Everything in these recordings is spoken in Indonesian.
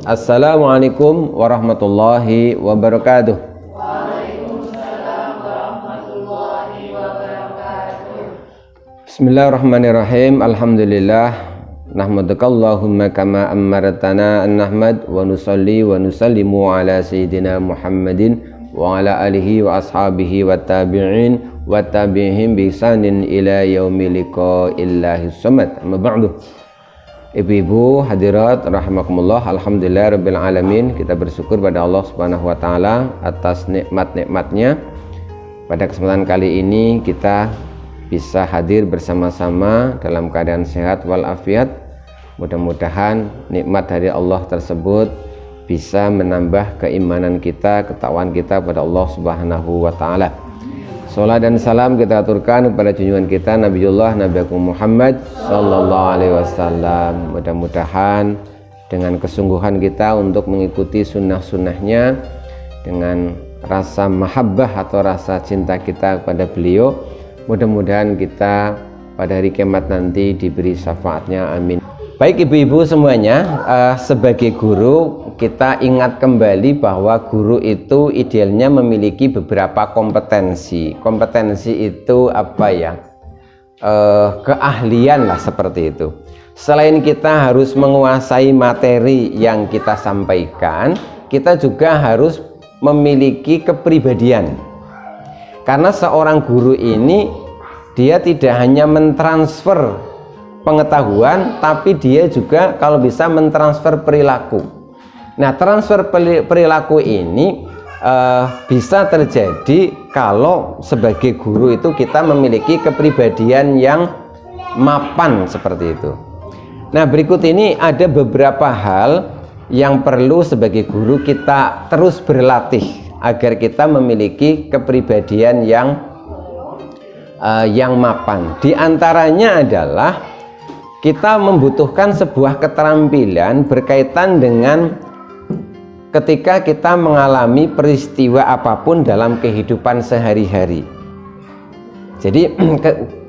Assalamualaikum warahmatullahi wabarakatuh. Waalaikumsalam warahmatullahi wabarakatuh. Bismillahirrahmanirrahim. Alhamdulillah. Nahmaduka Allahumma kama ammartana an nahmad wa nusalli wa nusallimu ala sayyidina Muhammadin wa ala alihi wa ashabihi wa tabi'in wa tabi'ihim bi ihsanin ila yaumil liqa'illahi samad. Amma ba'du. Ibu-ibu hadirat rahimakumullah, alhamdulillah rabbil alamin, kita bersyukur pada Allah Subhanahu wa taala atas nikmat-nikmatnya. Pada kesempatan kali ini kita bisa hadir bersama-sama dalam keadaan sehat walafiat. Mudah-mudahan nikmat dari Allah tersebut bisa menambah keimanan kita, ketakwaan kita pada Allah Subhanahu wa taala. Salat dan salam kita aturkan kepada junjungan kita Nabiullah Nabi Agung Muhammad sallallahu alaihi wasallam. Mudah-mudahan dengan kesungguhan kita untuk mengikuti sunnah-sunnahnya, dengan rasa mahabbah atau rasa cinta kita kepada beliau, mudah-mudahan kita pada hari kiamat nanti diberi syafaatnya, amin. Baik ibu-ibu semuanya, sebagai guru kita ingat kembali bahwa guru itu idealnya memiliki beberapa kompetensi. Kompetensi itu apa ya? Keahlian lah seperti itu. Selain kita harus menguasai materi yang kita sampaikan, kita juga harus memiliki kepribadian. Karena seorang guru ini dia tidak hanya mentransfer pengetahuan, tapi dia juga kalau bisa mentransfer perilaku. Nah, transfer perilaku ini bisa terjadi kalau sebagai guru itu kita memiliki kepribadian yang mapan seperti itu. Nah, berikut ini ada beberapa hal yang perlu sebagai guru kita terus berlatih agar kita memiliki kepribadian yang mapan. Di antaranya adalah kita membutuhkan sebuah keterampilan berkaitan dengan ketika kita mengalami peristiwa apapun dalam kehidupan sehari-hari. Jadi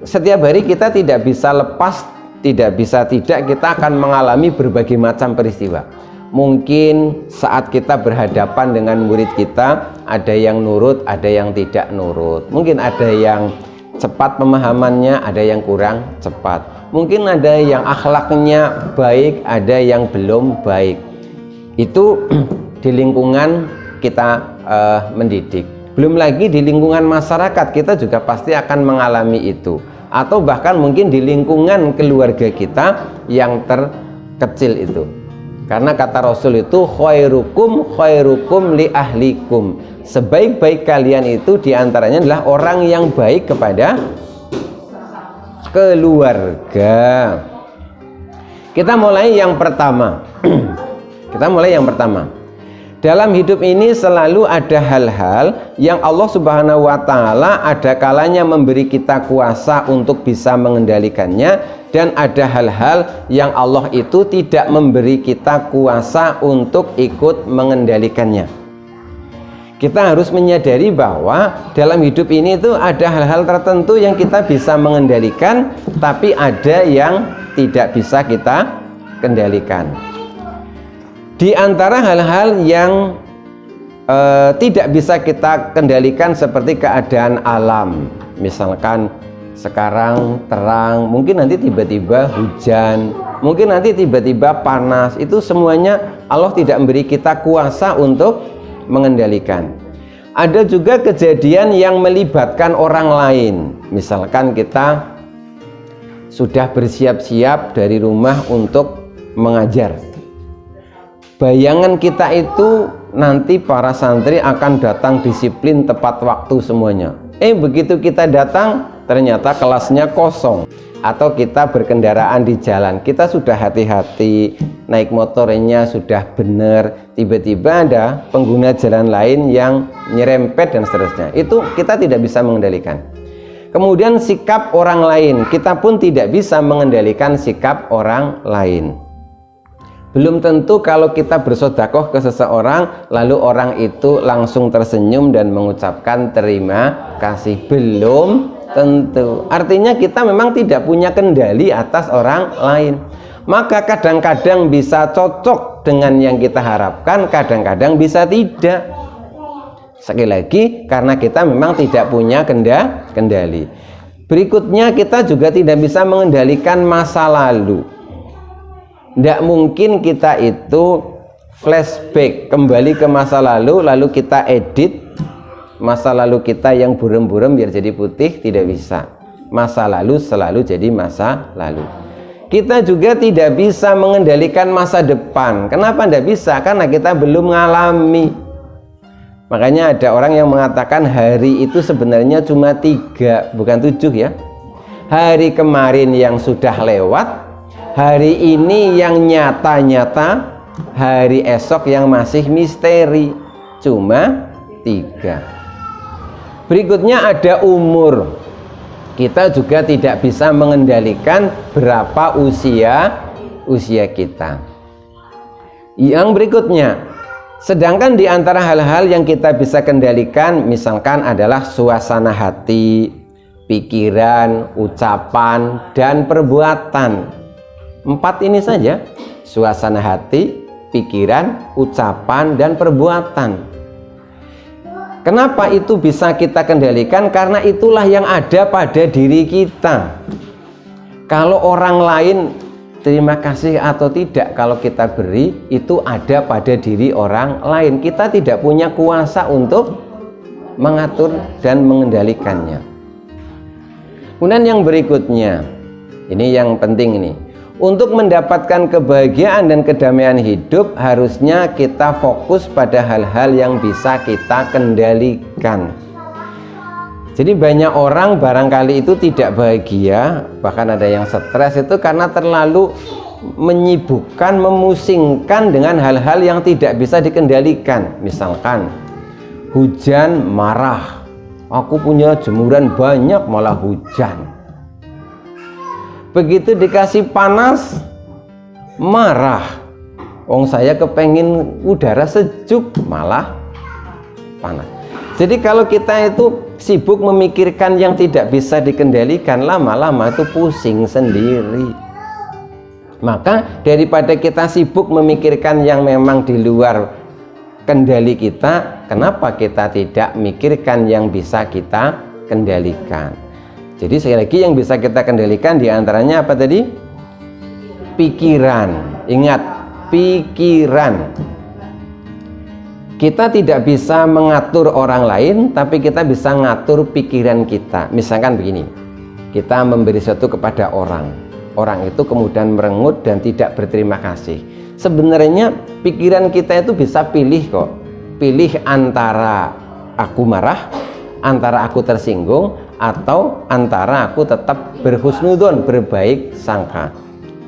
setiap hari kita tidak bisa lepas, tidak bisa tidak, kita akan mengalami berbagai macam peristiwa. Mungkin saat kita berhadapan dengan murid kita, ada yang nurut, ada yang tidak nurut. Mungkin ada yang cepat pemahamannya, ada yang kurang cepat. Mungkin ada yang akhlaknya baik, ada yang belum baik. Itu di lingkungan kita mendidik. Belum lagi di lingkungan masyarakat kita juga pasti akan mengalami itu. Atau bahkan mungkin di lingkungan keluarga kita yang terkecil itu. Karena kata Rasul itu khairukum li ahlikum. Sebaik-baik kalian itu diantaranya adalah orang yang baik kepada keluarga. Kita mulai yang pertama. Dalam hidup ini selalu ada hal-hal yang Allah Subhanahu wa Ta'ala ada kalanya memberi kita kuasa untuk bisa mengendalikannya, dan ada hal-hal yang Allah itu tidak memberi kita kuasa untuk ikut mengendalikannya. Kita harus menyadari bahwa dalam hidup ini itu ada hal-hal tertentu yang kita bisa mengendalikan, tapi ada yang tidak bisa kita kendalikan. Di antara hal-hal yang tidak bisa kita kendalikan seperti keadaan alam, misalkan sekarang terang, mungkin nanti tiba-tiba hujan, mungkin nanti tiba-tiba panas, itu semuanya Allah tidak memberi kita kuasa untuk mengendalikan. Ada juga kejadian yang melibatkan orang lain, misalkan kita sudah bersiap-siap dari rumah untuk mengajar. Bayangan kita itu nanti para santri akan datang disiplin tepat waktu semuanya. Begitu kita datang ternyata kelasnya kosong, atau kita berkendaraan di jalan, kita sudah hati-hati, naik motornya sudah benar, tiba-tiba ada pengguna jalan lain yang nyerempet dan seterusnya. Itu kita tidak bisa mengendalikan. Kemudian sikap orang lain, kita pun tidak bisa mengendalikan sikap orang lain. Belum tentu kalau kita bersedekah ke seseorang lalu orang itu langsung tersenyum dan mengucapkan terima kasih. Belum tentu. Artinya kita memang tidak punya kendali atas orang lain. Maka kadang-kadang bisa cocok dengan yang kita harapkan, kadang-kadang bisa tidak. Sekali lagi, karena kita memang tidak punya kendali. Berikutnya, kita juga tidak bisa mengendalikan masa lalu. Tidak mungkin kita itu flashback kembali ke masa lalu kita edit masa lalu kita yang buram-buram biar jadi putih, tidak bisa. Masa lalu selalu jadi masa lalu. Kita juga tidak bisa mengendalikan masa depan. Kenapa tidak bisa? Karena kita belum mengalami. Makanya ada orang yang mengatakan hari itu sebenarnya cuma 3, bukan 7 ya. Hari kemarin yang sudah lewat, hari ini yang nyata-nyata, hari esok yang masih misteri, cuma 3. Berikutnya ada umur. Kita juga tidak bisa mengendalikan berapa usia kita. Yang berikutnya, sedangkan di antara hal-hal yang kita bisa kendalikan misalkan adalah suasana hati, pikiran, ucapan, dan perbuatan. 4 ini saja, suasana hati, pikiran, ucapan, dan perbuatan. Kenapa itu bisa kita kendalikan? Karena itulah yang ada pada diri kita. Kalau orang lain terima kasih atau tidak kalau kita beri, itu ada pada diri orang lain. Kita tidak punya kuasa untuk mengatur dan mengendalikannya. Kemudian yang berikutnya, ini yang penting ini. Untuk mendapatkan kebahagiaan dan kedamaian hidup, harusnya kita fokus pada hal-hal yang bisa kita kendalikan. Jadi banyak orang barangkali itu tidak bahagia, bahkan ada yang stres itu karena terlalu menyibukkan, memusingkan dengan hal-hal yang tidak bisa dikendalikan. Misalkan hujan, marah, aku punya jemuran banyak malah hujan. Begitu dikasih panas, marah. Saya kepengen udara sejuk, malah panas. Jadi kalau kita itu sibuk memikirkan yang tidak bisa dikendalikan, lama-lama itu pusing sendiri. Maka daripada kita sibuk memikirkan yang memang di luar kendali kita, kenapa kita tidak mikirkan yang bisa kita kendalikan? Jadi sekali lagi yang bisa kita kendalikan diantaranya apa tadi? Pikiran. Ingat, pikiran. Kita tidak bisa mengatur orang lain, tapi kita bisa ngatur pikiran kita. Misalkan begini, kita memberi sesuatu kepada orang itu kemudian merengut dan tidak berterima kasih. Sebenarnya pikiran kita itu bisa pilih kok. Pilih antara aku marah, antara aku tersinggung, atau antara aku tetap berhusnudon, berbaik sangka.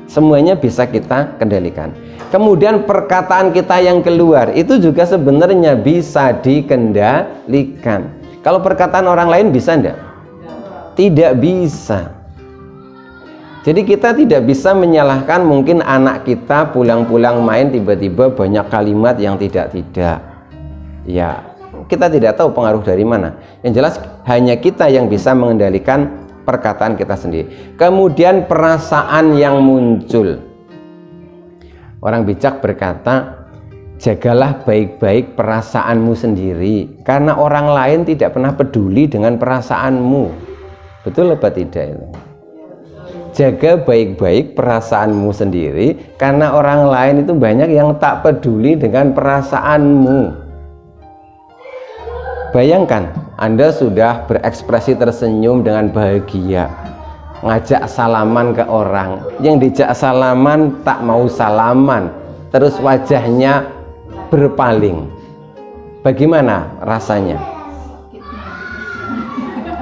Semuanya bisa kita kendalikan. Kemudian perkataan kita yang keluar itu juga sebenarnya bisa dikendalikan. Kalau perkataan orang lain bisa enggak? Tidak bisa. Jadi kita tidak bisa menyalahkan mungkin anak kita pulang-pulang main tiba-tiba banyak kalimat yang tidak-tidak. Ya, kita tidak tahu pengaruh dari mana. Yang jelas hanya kita yang bisa mengendalikan perkataan kita sendiri. Kemudian perasaan yang muncul. Orang bijak berkata, jagalah baik-baik perasaanmu sendiri, karena orang lain tidak pernah peduli dengan perasaanmu. Betul apa tidak itu? Jaga baik-baik perasaanmu sendiri, karena orang lain itu banyak yang tak peduli dengan perasaanmu. Bayangkan, Anda sudah berekspresi tersenyum dengan bahagia, ngajak salaman ke orang, yang dijak salaman tak mau salaman, terus wajahnya berpaling. Bagaimana rasanya?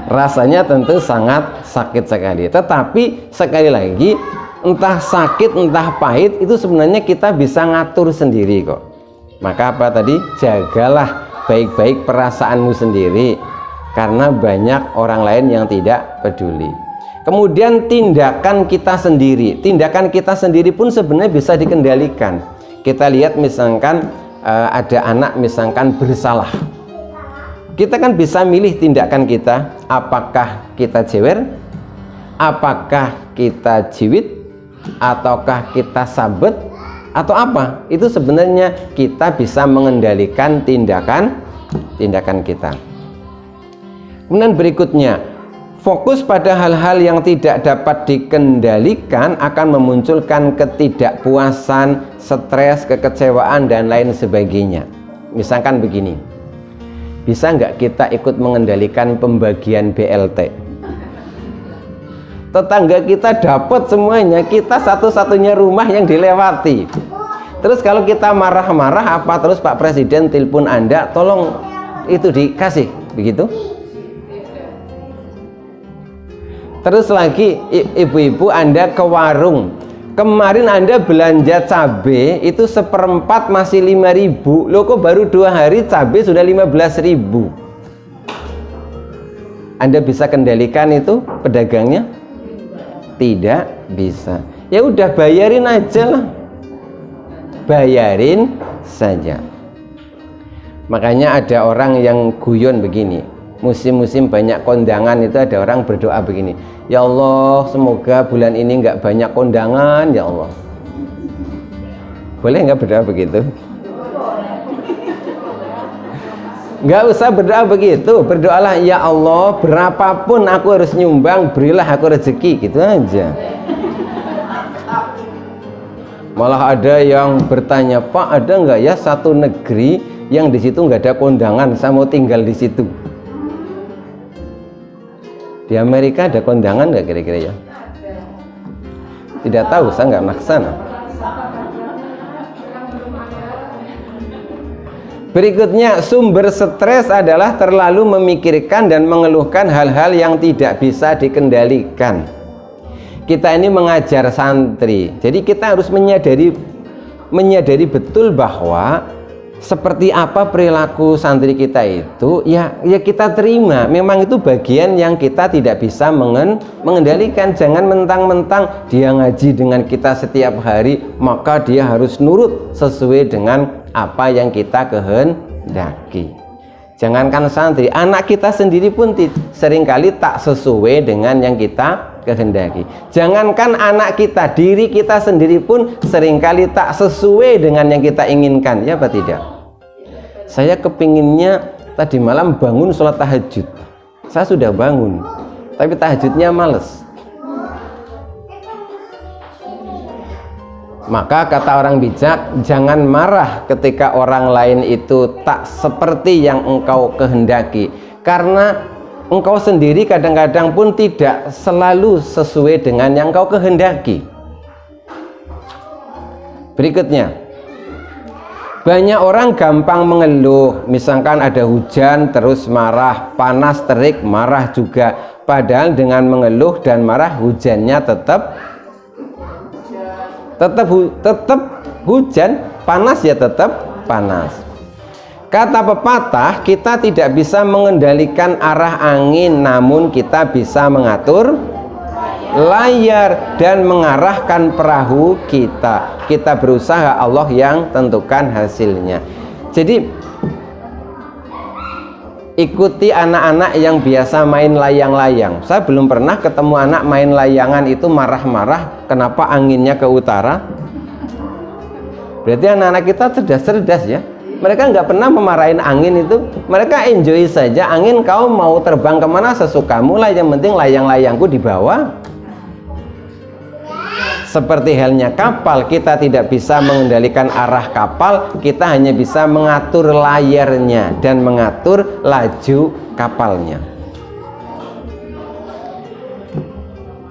Rasanya tentu sangat sakit sekali. Tetapi sekali lagi, entah sakit entah pahit, itu sebenarnya kita bisa ngatur sendiri kok. Maka apa tadi? Jagalah baik-baik perasaanmu sendiri, karena banyak orang lain yang tidak peduli. Kemudian tindakan kita sendiri. Tindakan kita sendiri pun sebenarnya bisa dikendalikan. Kita lihat misalkan ada anak misalkan bersalah. Kita kan bisa milih tindakan kita. Apakah kita jewer? Apakah kita jiwit? Ataukah kita sabet? Atau apa? Itu sebenarnya kita bisa mengendalikan tindakan kita. Kemudian berikutnya, fokus pada hal-hal yang tidak dapat dikendalikan akan memunculkan ketidakpuasan, stres, kekecewaan, dan lain sebagainya. Misalkan begini, bisa nggak kita ikut mengendalikan pembagian BLT? Tetangga kita dapat semuanya, kita satu-satunya rumah yang dilewati. Terus kalau kita marah-marah apa terus Pak Presiden telepon Anda, tolong itu dikasih, begitu? Terus lagi ibu-ibu Anda ke warung, kemarin Anda belanja cabai itu seperempat masih 5.000, loh kok baru 2 hari cabai sudah 15.000? Anda bisa kendalikan itu pedagangnya? Tidak bisa. Ya udah bayarin aja lah, bayarin saja. Makanya ada orang yang guyon begini, musim-musim banyak kondangan itu ada orang berdoa begini, ya Allah semoga bulan ini nggak banyak kondangan ya Allah. Boleh nggak berdoa begitu? Nggak usah berdoa begitu, berdoalah ya Allah berapapun aku harus nyumbang, berilah aku rezeki, gitu aja. Malah ada yang bertanya, Pak ada nggak ya satu negeri yang di situ nggak ada kondangan, saya mau tinggal di situ. Di Amerika ada kondangan nggak kira-kira ya? Tidak tahu, saya nggak pernah kesana. Berikutnya, sumber stres adalah terlalu memikirkan dan mengeluhkan hal-hal yang tidak bisa dikendalikan. Kita ini mengajar santri, jadi kita harus menyadari betul bahwa seperti apa perilaku santri kita itu, ya kita terima. Memang itu bagian yang kita tidak bisa mengendalikan. Jangan mentang-mentang dia ngaji dengan kita setiap hari, maka dia harus nurut sesuai dengan apa yang kita kehendaki. Jangankan santri, anak kita sendiri pun seringkali tak sesuai dengan yang kita kehendaki. Jangankan anak kita, diri kita sendiri pun seringkali tak sesuai dengan yang kita inginkan, ya apa tidak? Saya kepinginnya tadi malam bangun sholat tahajud, saya sudah bangun tapi tahajudnya males. Maka kata orang bijak, jangan marah ketika orang lain itu tak seperti yang engkau kehendaki, karena engkau sendiri kadang-kadang pun tidak selalu sesuai dengan yang engkau kehendaki. Berikutnya, banyak orang gampang mengeluh, misalkan ada hujan terus marah, panas terik marah juga, padahal dengan mengeluh dan marah hujannya tetap tetap hujan, panas ya tetap panas. Kata pepatah, kita tidak bisa mengendalikan arah angin, namun kita bisa mengatur layar dan mengarahkan perahu kita. Kita berusaha, Allah yang tentukan hasilnya. Jadi ikuti anak-anak yang biasa main layang-layang. Saya belum pernah ketemu anak main layangan itu marah-marah kenapa anginnya ke utara. Berarti anak-anak kita cerdas-cerdas ya. Mereka nggak pernah memarahin angin itu. Mereka enjoy saja. Angin, kau mau terbang kemana sesukamu lah, yang penting layang-layangku di bawah. Seperti halnya kapal, kita tidak bisa mengendalikan arah kapal, kita hanya bisa mengatur layarnya dan mengatur laju kapalnya.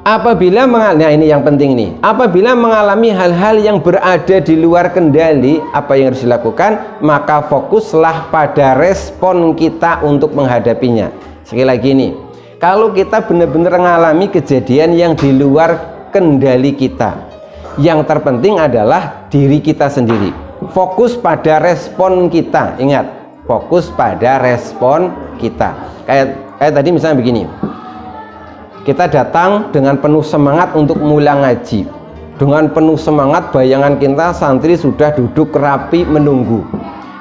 Apabila nah ini yang penting nih, apabila mengalami hal-hal yang berada di luar kendali, apa yang harus dilakukan? Maka fokuslah pada respon kita untuk menghadapinya. Sekali lagi nih, kalau kita benar-benar mengalami kejadian yang di luar kendali kita, yang terpenting adalah diri kita sendiri. Fokus pada respon kita. Ingat, fokus pada respon kita. Kayak tadi misalnya begini, kita datang dengan penuh semangat untuk mulai ngaji. Dengan penuh semangat, bayangan kita santri sudah duduk rapi menunggu.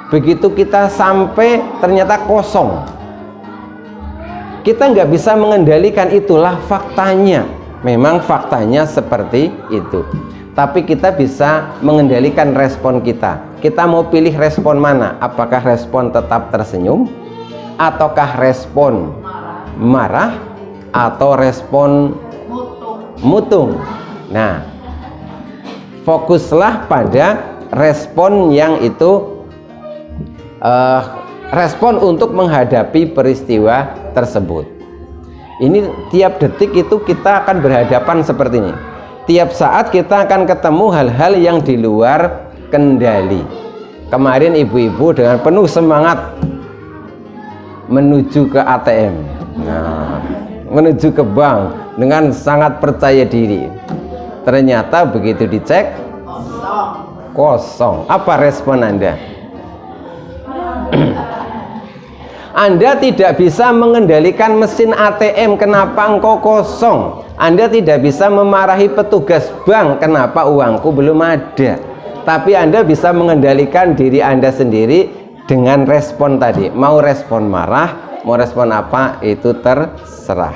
Begitu kita sampai ternyata kosong. Kita nggak bisa mengendalikan, itulah faktanya. Memang faktanya seperti itu. Tapi kita bisa mengendalikan respon kita. Kita mau pilih respon mana? Apakah respon tetap tersenyum? Ataukah respon marah? Atau respon mutung? Nah, fokuslah pada respon yang itu respon untuk menghadapi peristiwa tersebut. Ini tiap detik itu kita akan berhadapan seperti ini. Tiap saat kita akan ketemu hal-hal yang di luar kendali. Kemarin ibu-ibu dengan penuh semangat menuju ke ATM, nah, menuju ke bank dengan sangat percaya diri. Ternyata begitu dicek kosong. Apa respon Anda? Anda tidak bisa mengendalikan mesin ATM, kenapa engkau kosong. Anda tidak bisa memarahi petugas bank, kenapa uangku belum ada. Tapi Anda bisa mengendalikan diri Anda sendiri dengan respon tadi. Mau respon marah, mau respon apa, itu terserah.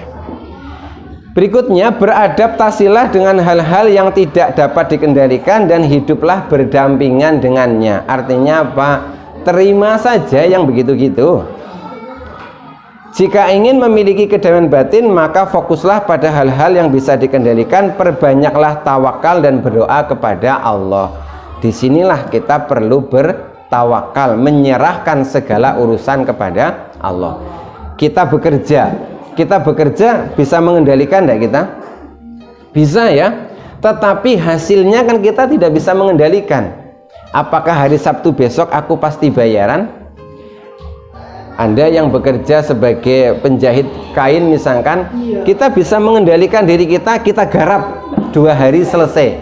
Berikutnya, beradaptasilah dengan hal-hal yang tidak dapat dikendalikan dan hiduplah berdampingan dengannya. Artinya apa? Terima saja yang begitu-gitu. Jika ingin memiliki kedamaian batin, maka fokuslah pada hal-hal yang bisa dikendalikan. Perbanyaklah tawakal dan berdoa kepada Allah. Disinilah kita perlu bertawakal, menyerahkan segala urusan kepada Allah. Kita bekerja bisa mengendalikan tidak kita? Bisa ya. Tetapi hasilnya kan kita tidak bisa mengendalikan. Apakah hari Sabtu besok aku pasti bayaran? Anda yang bekerja sebagai penjahit kain misalkan, kita bisa mengendalikan diri kita, kita garap 2 hari selesai.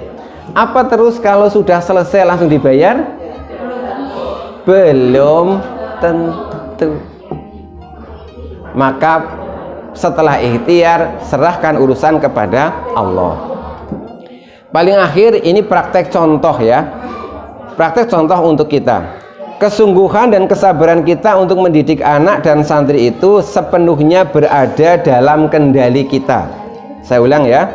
Apa terus kalau sudah selesai langsung dibayar? Belum tentu. Maka setelah ikhtiar, serahkan urusan kepada Allah. Paling akhir ini praktek contoh ya. Praktek contoh untuk kita. Kesungguhan dan kesabaran kita untuk mendidik anak dan santri itu sepenuhnya berada dalam kendali kita. Saya ulang ya.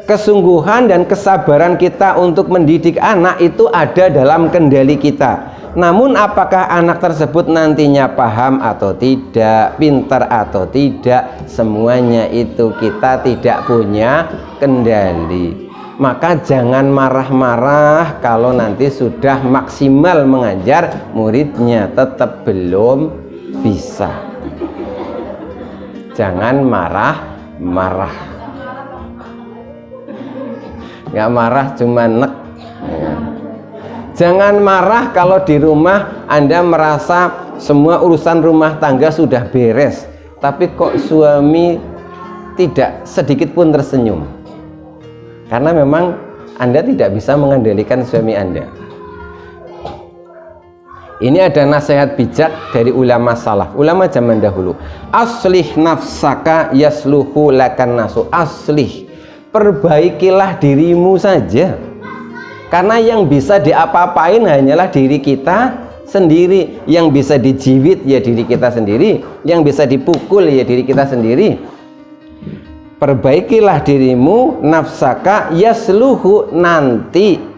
Kesungguhan dan kesabaran kita untuk mendidik anak itu ada dalam kendali kita. Namun apakah anak tersebut nantinya paham atau tidak, pintar atau tidak, semuanya itu kita tidak punya kendali. Maka jangan marah-marah kalau nanti sudah maksimal mengajar, muridnya tetap belum bisa. Jangan marah-marah. Nggak marah cuma nek. Jangan marah kalau di rumah Anda merasa semua urusan rumah tangga sudah beres, tapi kok suami tidak sedikit pun tersenyum. Karena memang Anda tidak bisa mengendalikan suami Anda. Ini ada nasihat bijak dari ulama salaf, ulama zaman dahulu. Aslih nafsaka yasluhu lakan nasu. Aslih, perbaikilah dirimu saja. Karena yang bisa diapa-apain hanyalah diri kita sendiri. Yang bisa dijiwit ya diri kita sendiri. Yang bisa dipukul ya diri kita sendiri. Perbaikilah dirimu, nafsaka yasluhu, nanti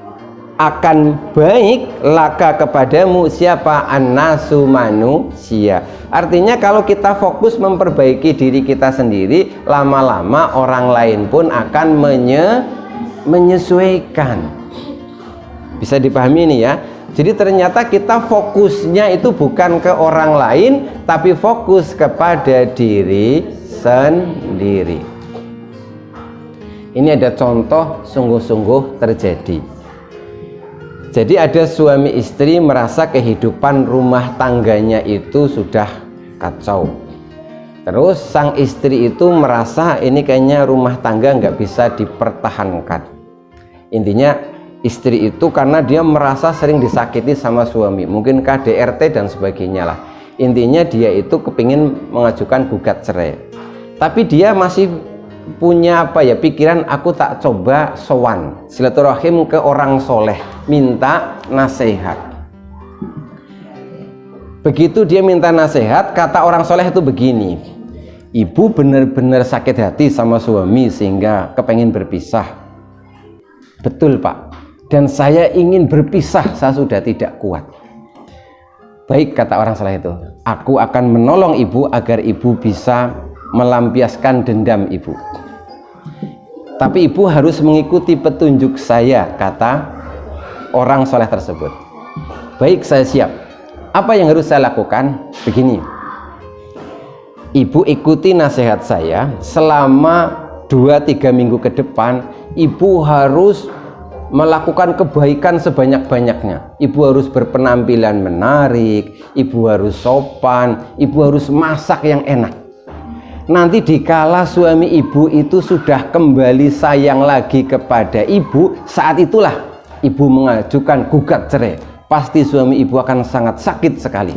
akan baik laka kepadamu siapa? An-nasu, manusia. Artinya kalau kita fokus memperbaiki diri kita sendiri, lama-lama orang lain pun akan menyesuaikan. Bisa dipahami ini ya. Jadi ternyata kita fokusnya itu bukan ke orang lain, tapi fokus kepada diri sendiri. Ini ada contoh sungguh-sungguh terjadi. Jadi ada suami istri merasa kehidupan rumah tangganya itu sudah kacau. Terus sang istri itu merasa ini kayaknya rumah tangga nggak bisa dipertahankan. Intinya istri itu karena dia merasa sering disakiti sama suami, mungkin KDRT dan sebagainya lah. Intinya dia itu kepingin mengajukan gugat cerai, tapi dia masih punya pikiran, aku tak coba sowan silaturahim ke orang soleh, minta nasihat. Begitu dia minta nasihat, kata orang soleh itu begini, ibu benar-benar sakit hati sama suami sehingga kepingin berpisah. Betul Pak, dan saya ingin berpisah, saya sudah tidak kuat. Baik, kata orang soleh itu, aku akan menolong ibu agar ibu bisa melampiaskan dendam ibu. Tapi ibu harus mengikuti petunjuk saya, kata orang soleh tersebut. Baik, saya siap. Apa yang harus saya lakukan? Begini, ibu ikuti nasihat saya selama 2-3 minggu ke depan. Ibu harus melakukan kebaikan sebanyak-banyaknya. Ibu harus berpenampilan menarik, ibu harus sopan, ibu harus masak yang enak. Nanti dikala suami ibu itu sudah kembali sayang lagi kepada ibu, saat itulah ibu mengajukan gugat cerai. Pasti suami ibu akan sangat sakit sekali.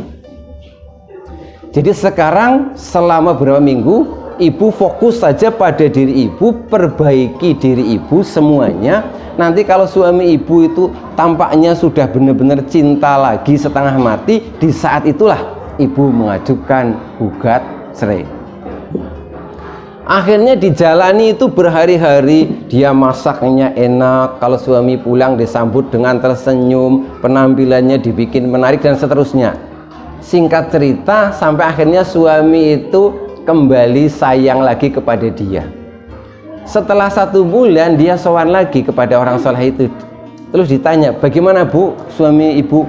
Jadi sekarang selama beberapa minggu ibu fokus saja pada diri ibu, perbaiki diri ibu semuanya. Nanti kalau suami ibu itu tampaknya sudah benar-benar cinta lagi setengah mati, di saat itulah ibu mengajukan gugat cerai. Akhirnya dijalani itu berhari-hari, dia masaknya enak, kalau suami pulang disambut dengan tersenyum, penampilannya dibikin menarik dan seterusnya. Singkat cerita, sampai akhirnya suami itu kembali sayang lagi kepada dia. Setelah 1 bulan dia sowan lagi kepada orang soleh itu. Terus ditanya, bagaimana Bu, suami ibu?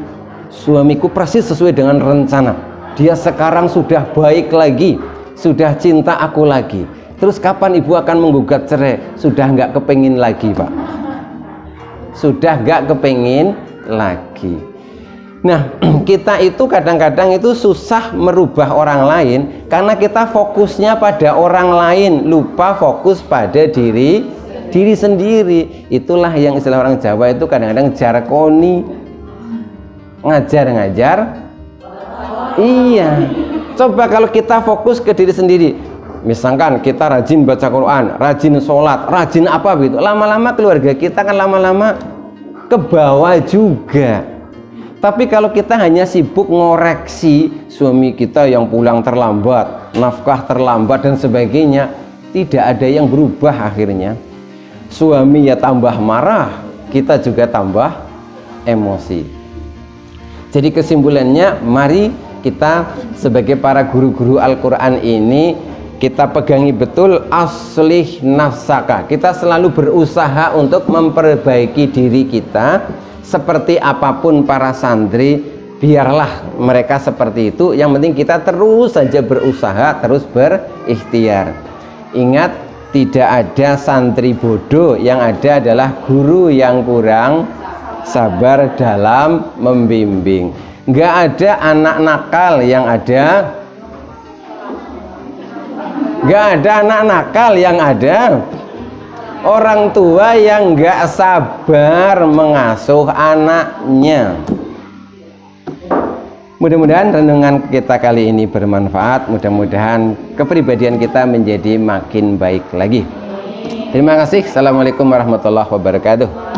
Suamiku persis sesuai dengan rencana. Dia sekarang sudah baik lagi, sudah cinta aku lagi. Terus kapan ibu akan menggugat cerai? Sudah nggak kepengin lagi Pak. Sudah nggak kepengin lagi. Nah, kita itu kadang-kadang itu susah merubah orang lain karena kita fokusnya pada orang lain, lupa fokus pada diri sendiri. Itulah yang istilah orang Jawa itu kadang-kadang jarkoni, ngajar-ngajar. Iya. Coba kalau kita fokus ke diri sendiri, misalkan kita rajin baca Quran, rajin sholat, rajin apa gitu, lama-lama keluarga kita kan lama-lama ke bawah juga. Tapi kalau kita hanya sibuk ngoreksi suami kita yang pulang terlambat, nafkah terlambat dan sebagainya, tidak ada yang berubah. Akhirnya suami ya tambah marah, kita juga tambah emosi. Jadi kesimpulannya, mari kita sebagai para guru-guru Al-Quran ini kita pegangi betul aslih nafsaka. Kita selalu berusaha untuk memperbaiki diri kita. Seperti apapun para santri, biarlah mereka seperti itu. Yang penting kita terus saja berusaha, terus berikhtiar. Ingat, tidak ada santri bodoh, yang ada adalah guru yang kurang sabar dalam membimbing. Nggak ada anak nakal, yang ada nggak ada anak nakal, yang ada orang tua yang nggak sabar mengasuh anaknya. Mudah-mudahan renungan kita kali ini bermanfaat. Mudah-mudahan kepribadian kita menjadi makin baik lagi. Terima kasih. Assalamualaikum warahmatullahi wabarakatuh.